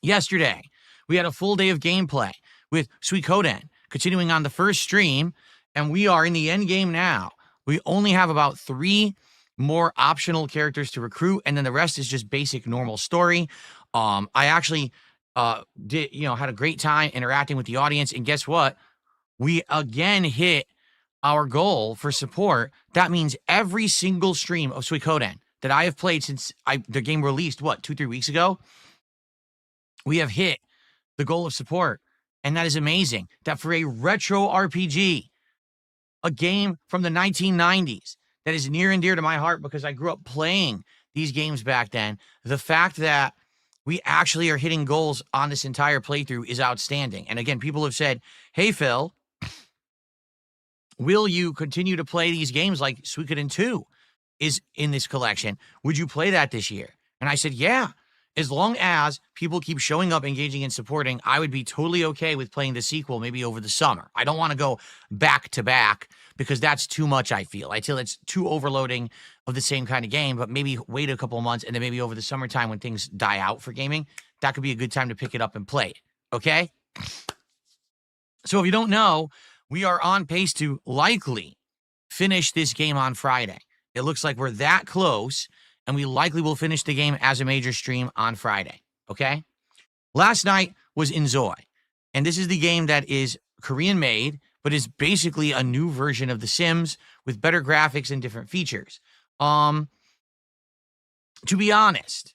Yesterday, we had a full day of gameplay with Suikoden, continuing on the first stream, and we are in the end game now. We only have about 3 more optional characters to recruit, and then the rest is just basic normal story. I actually had a great time interacting with the audience, and guess what? We again hit our goal for support. That means every single stream of Suikoden that I have played since the game released, 2-3 weeks ago, we have hit the goal of support. And that is amazing. That for a retro RPG, a game from the 1990s that is near and dear to my heart because I grew up playing these games back then, the fact that we actually are hitting goals on this entire playthrough is outstanding. And again, people have said, hey, Phil, will you continue to play these games like Suikoden 2 is in this collection? Would you play that this year? And I said, yeah. As long as people keep showing up, engaging, and supporting, I would be totally okay with playing the sequel maybe over the summer. I don't want to go back to back because that's too much, I feel. I feel it's too overloading of the same kind of game, but maybe wait a couple of months and then maybe over the summertime when things die out for gaming, that could be a good time to pick it up and play it, okay? So if you don't know, we are on pace to likely finish this game on Friday. It looks like we're that close, and we likely will finish the game as a major stream on Friday, okay? Last night was InZOI, and this is the game that is Korean-made, but is basically a new version of The Sims with better graphics and different features. To be honest,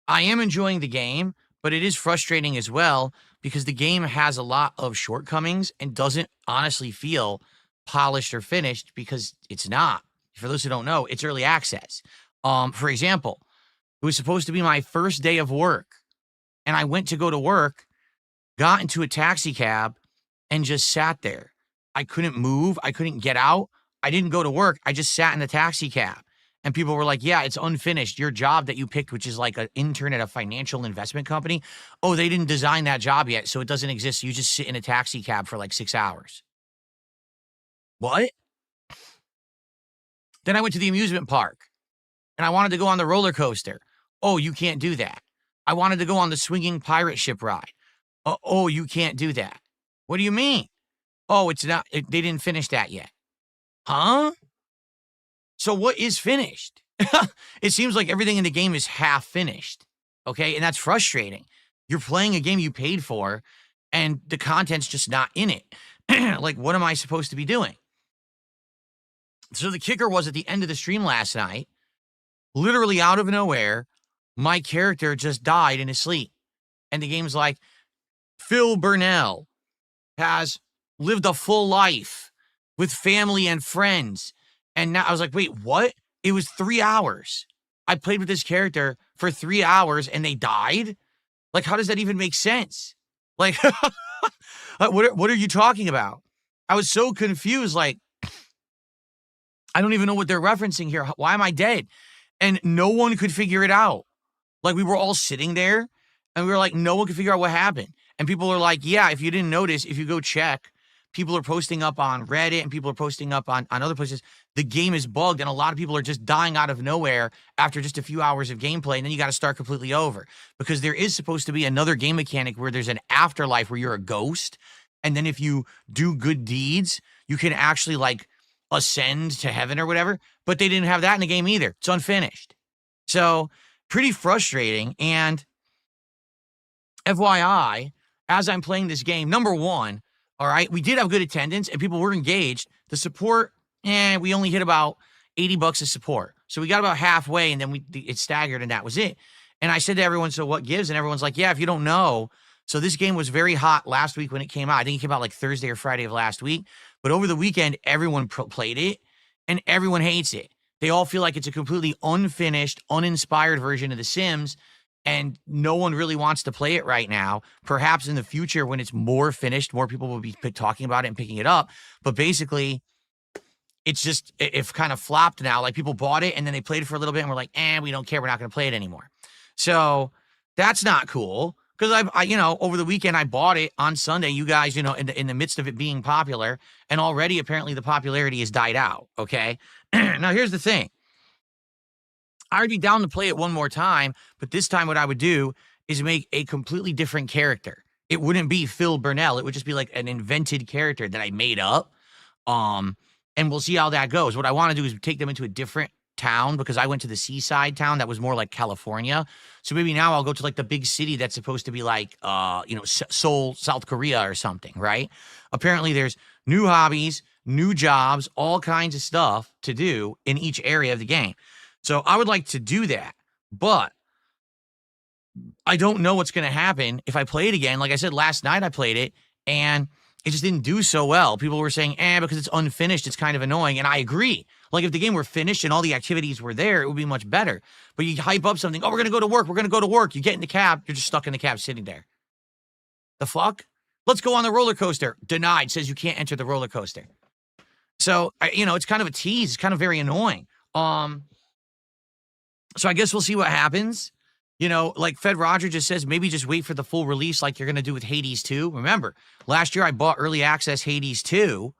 I am enjoying the game, but it is frustrating as well because the game has a lot of shortcomings and doesn't honestly feel polished or finished because it's not. For those who don't know, it's early access. For example, it was supposed to be my first day of work, and I went to go to work, got into a taxi cab, and just sat there. I couldn't move. I couldn't get out. I didn't go to work. I just sat in the taxi cab. And people were like, yeah, it's unfinished. Your job that you picked, which is like an intern at a financial investment company, oh, they didn't design that job yet, so it doesn't exist. So you just sit in a taxi cab for like 6 hours. What? Then I went to the amusement park. And I wanted to go on the roller coaster. Oh, you can't do that. I wanted to go on the swinging pirate ship ride. Oh, you can't do that. What do you mean? Oh, it's not, they didn't finish that yet. Huh? So what is finished? It seems like everything in the game is half finished. Okay, and that's frustrating. You're playing a game you paid for, and the content's just not in it. Like, what am I supposed to be doing? So the kicker was at the end of the stream last night, literally out of nowhere, my character just died in his sleep. And the game's like, Phil Burnell has lived a full life with family and friends. And now I was like, wait, what? It was 3 hours. I played with this character for 3 hours and they died? Like, how does that even make sense? Like, what are you talking about? I was so confused. Like, I don't even know what they're referencing here. Why am I dead? And no one could figure it out. Like, we were all sitting there, and we were like, no one could figure out what happened. And people are like, yeah, if you didn't notice, if you go check, people are posting up on Reddit, and people are posting up on other places, the game is bugged, and a lot of people are just dying out of nowhere after just a few hours of gameplay, and then you got to start completely over. Because there is supposed to be another game mechanic where there's an afterlife where you're a ghost, and then if you do good deeds, you can actually, like, ascend to heaven or whatever, but they didn't have that in the game either. It's unfinished. So pretty frustrating. And FYI, as I'm playing this game, number one, all right, we did have good attendance and people were engaged. The support, we only hit about $80 of support. So we got about halfway and then it staggered and that was it. And I said to everyone, so what gives? And everyone's like, yeah, if you don't know. So this game was very hot last week when it came out. I think it came out like Thursday or Friday of last week. But over the weekend, everyone played it, and everyone hates it. They all feel like it's a completely unfinished, uninspired version of The Sims, and no one really wants to play it right now. Perhaps in the future, when it's more finished, more people will be talking about it and picking it up. But basically, it's just, it's kind of flopped now. Like, people bought it, and then they played it for a little bit, and we're like, we don't care. We're not going to play it anymore. So that's not cool. Because I over the weekend, I bought it on Sunday, you guys, in the midst of it being popular, and already apparently the popularity has died out, okay? Now, here's the thing. I would be down to play it one more time, but this time what I would do is make a completely different character. It wouldn't be Phil Burnell. It would just be like an invented character that I made up. And we'll see how that goes. What I want to do is take them into a different town because I went to the seaside town that was more like California. So maybe now I'll go to like the big city that's supposed to be like, Seoul, South Korea or something, right? Apparently there's new hobbies, new jobs, all kinds of stuff to do in each area of the game. So I would like to do that, but I don't know what's going to happen if I play it again. Like I said, last night I played it and it just didn't do so well. People were saying, because it's unfinished, it's kind of annoying. And I agree. Like if the game were finished and all the activities were there, it would be much better. But you hype up something, we're going to go to work. We're going to go to work. You get in the cab. You're just stuck in the cab sitting there. The fuck? Let's go on the roller coaster. Denied. Says you can't enter the roller coaster. So, it's kind of a tease. It's kind of very annoying. So I guess we'll see what happens. Like Fed Roger just says, maybe just wait for the full release like you're going to do with Hades 2. Remember, last year I bought early access Hades 2,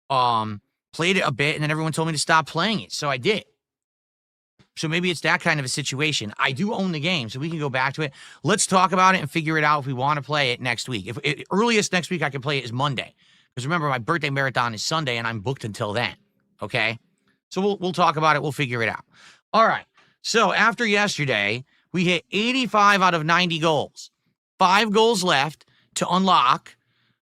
played it a bit, and then everyone told me to stop playing it, so I did. So maybe it's that kind of a situation. I do own the game, so we can go back to it. Let's talk about it and figure it out if we want to play it next week. Earliest next week I can play it is Monday. Because remember, my birthday marathon is Sunday, and I'm booked until then, okay? So we'll talk about it. We'll figure it out. All right, so after yesterday, we hit 85 out of 90 goals. 5 goals left to unlock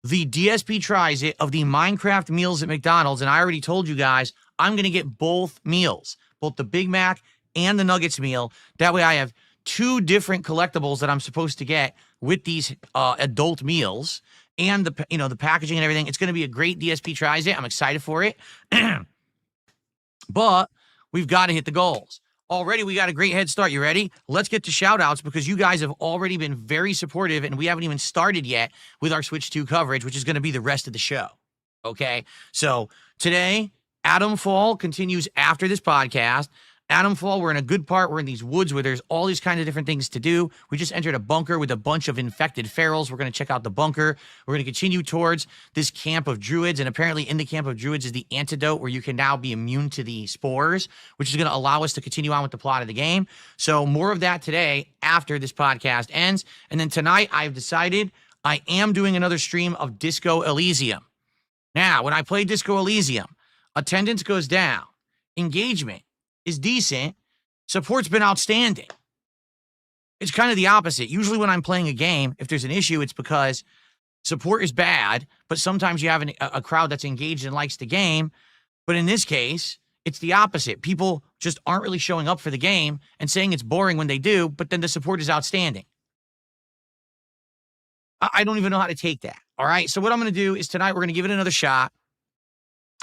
the DSP tries it of the Minecraft meals at McDonald's. And I already told you guys, I'm going to get both meals, both the Big Mac and the Nuggets meal. That way I have 2 different collectibles that I'm supposed to get with these adult meals and the packaging and everything. It's going to be a great DSP tries it. I'm excited for it. But we've got to hit the goals. Already, we got a great head start. You ready? Let's get to shout-outs because you guys have already been very supportive, and we haven't even started yet with our Switch 2 coverage, which is going to be the rest of the show, okay? So today, Adam Fall continues after this podcast. Adam Fall, we're in a good part. We're in these woods where there's all these kinds of different things to do. We just entered a bunker with a bunch of infected ferals. We're going to check out the bunker. We're going to continue towards this camp of druids, and apparently in the camp of druids is the antidote where you can now be immune to the spores, which is going to allow us to continue on with the plot of the game. So more of that today after this podcast ends. And then tonight I've decided I am doing another stream of Disco Elysium. Now, when I play Disco Elysium, attendance goes down. Engagement is decent. Support's been outstanding. It's kind of the opposite. Usually when I'm playing a game, if there's an issue, it's because support is bad, but sometimes you have a crowd that's engaged and likes the game. But in this case, it's the opposite. People just aren't really showing up for the game and saying it's boring when they do, but then the support is outstanding. I don't even know how to take that. All right. So what I'm going to do is tonight we're going to give it another shot.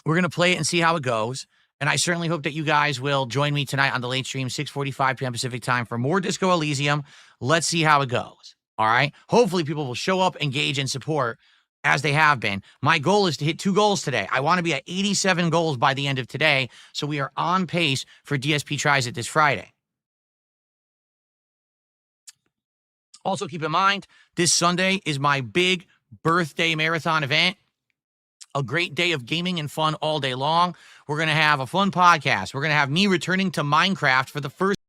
We're going to play it and see how it goes. And I certainly hope that you guys will join me tonight on the late stream, 6:45 p.m. Pacific time for more Disco Elysium. Let's see how it goes. All right. Hopefully people will show up, engage, and support as they have been. My goal is to hit 2 goals today. I want to be at 87 goals by the end of today. So we are on pace for DSP Tries It this Friday. Also keep in mind, this Sunday is my big birthday marathon event. A great day of gaming and fun all day long. We're going to have a fun podcast. We're going to have me returning to Minecraft for the first